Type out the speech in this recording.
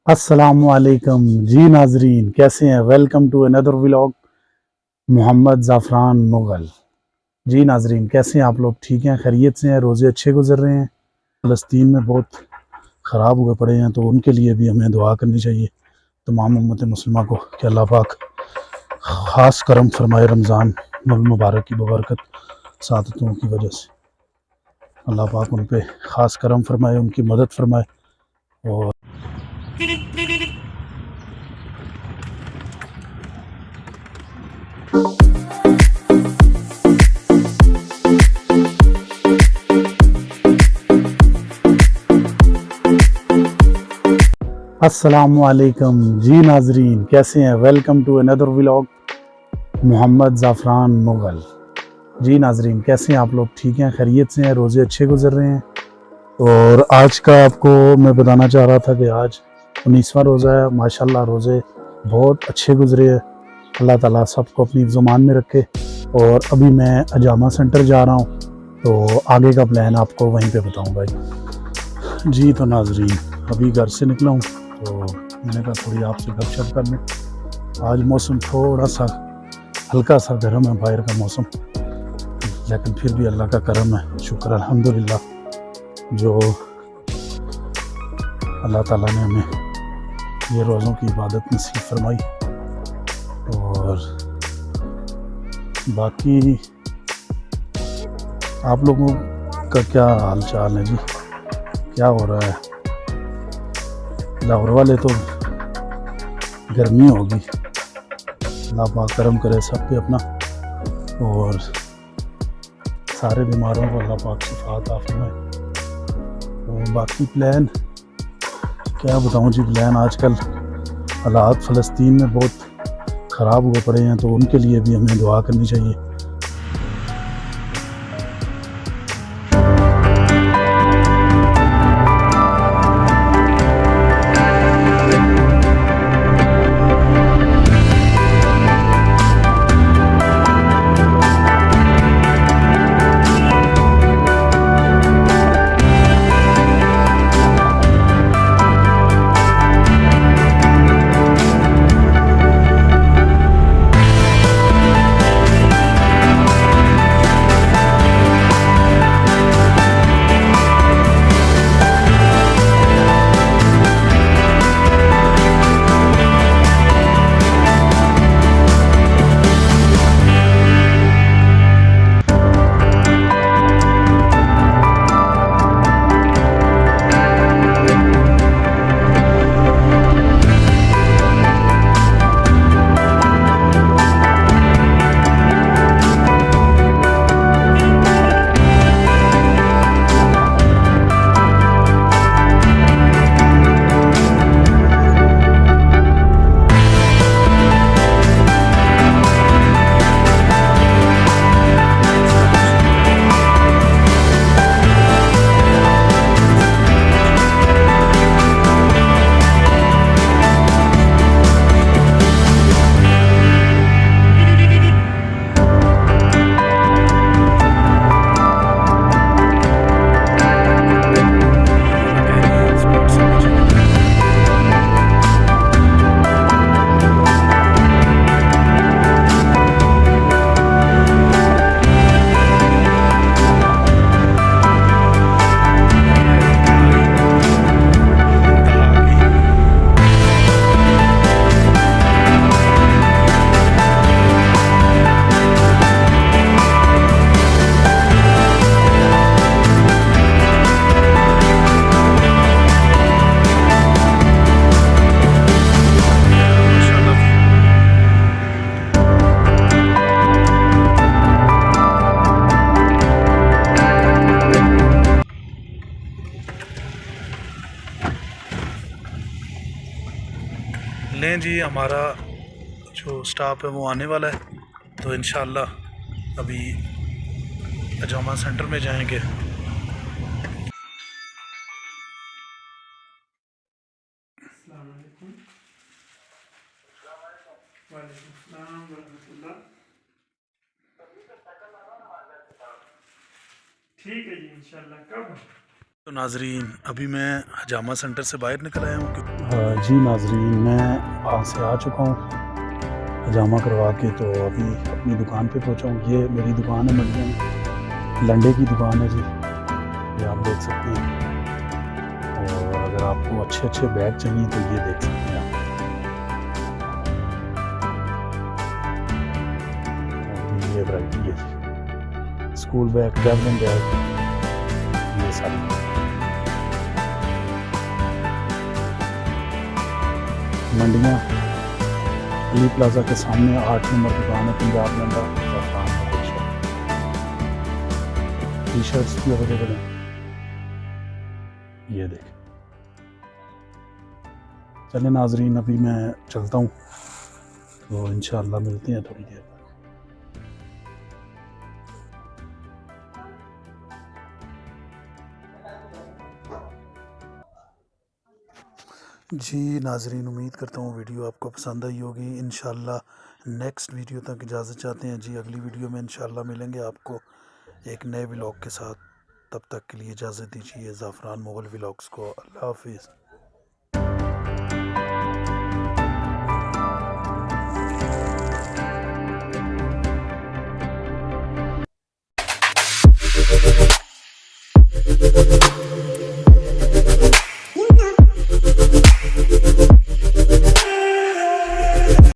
अस्सलामुअलैकुम जी नाजरीन, कैसे हैं। Welcome to another vlog. Mohammad Zafran Mughal. जी नाजरीन, कैसे हैं आप लोग? ठीक हैं, खैरियत से हैं, रोज़े अच्छे गुजर रहे हैं। फ़लस्तीन में बहुत ख़राब हुए पड़े हैं, तो उनके लिए भी हमें दुआ करनी चाहिए तमाम उम्मत मुस्लिमा को कि अल्लाह पाक ख़ास करम फरमाए। रमज़ान मुबारक की बबरकत सादतों की वजह से अल्लाह पाक उन पर ख़ास करम फरमाए, उनकी मदद फरमाए। और अस्सलामुअलैकुम जी नाजरीन, कैसे हैं। Welcome to another vlog. Mohammad Zafran Mughal. जी नाजरीन, कैसे हैं आप लोग? ठीक हैं, खैरियत से हैं, रोज़े अच्छे गुजर रहे हैं। और आज का आपको मैं बताना चाह रहा था कि आज 19वां रोज़ा है। माशाल्लाह रोज़े बहुत अच्छे गुजरे हैं। अल्लाह ताला सबको अपनी ज़ुबान में रखे। और अभी मैं अजामा सेंटर जा रहा हूँ, तो आगे का प्लान आपको वहीं पे बताऊँगा जी। तो नाजरीन, अभी घर से निकला हूँ, तो मैंने कहा थोड़ी आपसे गपशप कर लें। आज मौसम थोड़ा सा हल्का सा गर्म है, बाहर का मौसम, लेकिन फिर भी अल्लाह का करम है, शुक्र अल्हम्दुलिल्लाह जो अल्लाह ताला ने हमें ये रोज़ों की इबादत नसीब फरमाई। और बाकी आप लोगों का क्या हाल चाल है जी? क्या हो रहा है? लाहौर वाले तो गर्मी होगी, अल्लाह पाक करम करे सब पे अपना, और सारे बीमारों को अल्लाह पाक शिफात फरमाए। और बाकी प्लान क्या बताऊं जी। प्लान आजकल हालात फ़लस्तीन में बहुत ख़राब हुए पड़े हैं, तो उनके लिए भी हमें दुआ करनी चाहिए। लें जी, हमारा जो स्टाफ है वो आने वाला है, तो इंशाल्लाह अभी अजामा सेंटर में जाएंगे। ठीक है जी, इंशाल्लाह। कब? तो नाजरीन अभी मैं हजामा सेंटर से बाहर निकल आया हूँ। जी नाजरीन मैं वहाँ से आ चुका हूँ हजामा करवा के, तो अभी अपनी दुकान पे पहुँचा हूँ। ये मेरी दुकान है मंडिया में, लंडे की दुकान है जी, ये आप देख सकते हैं। और अगर आपको अच्छे अच्छे बैग चाहिए तो ये देख सकते हैं आप। और ये वैरायटी है जी, स्कूल बैग, ट्रैवलिंग बैग, ये सारी। मंडियाँ अली प्लाजा के सामने 8 नंबर दुकान है, Punjab Landa Zafran Mughal shop. T shirts भी अवेलेबल हैं, ये देख। चले नाजरीन अभी मैं चलता हूँ, तो इंशाअल्लाह मिलते हैं थोड़ी देर। जी नाजरीन उम्मीद करता हूँ वीडियो आपको पसंद आई होगी। इंशाअल्लाह नेक्स्ट वीडियो तक इजाज़त चाहते हैं जी। अगली वीडियो में इंशाअल्लाह मिलेंगे आपको एक नए व्लॉग के साथ। तब तक के लिए इजाज़त दीजिए ज़ाफ़रान मोगल व्लॉग्स को। अल्लाह हाफिज़।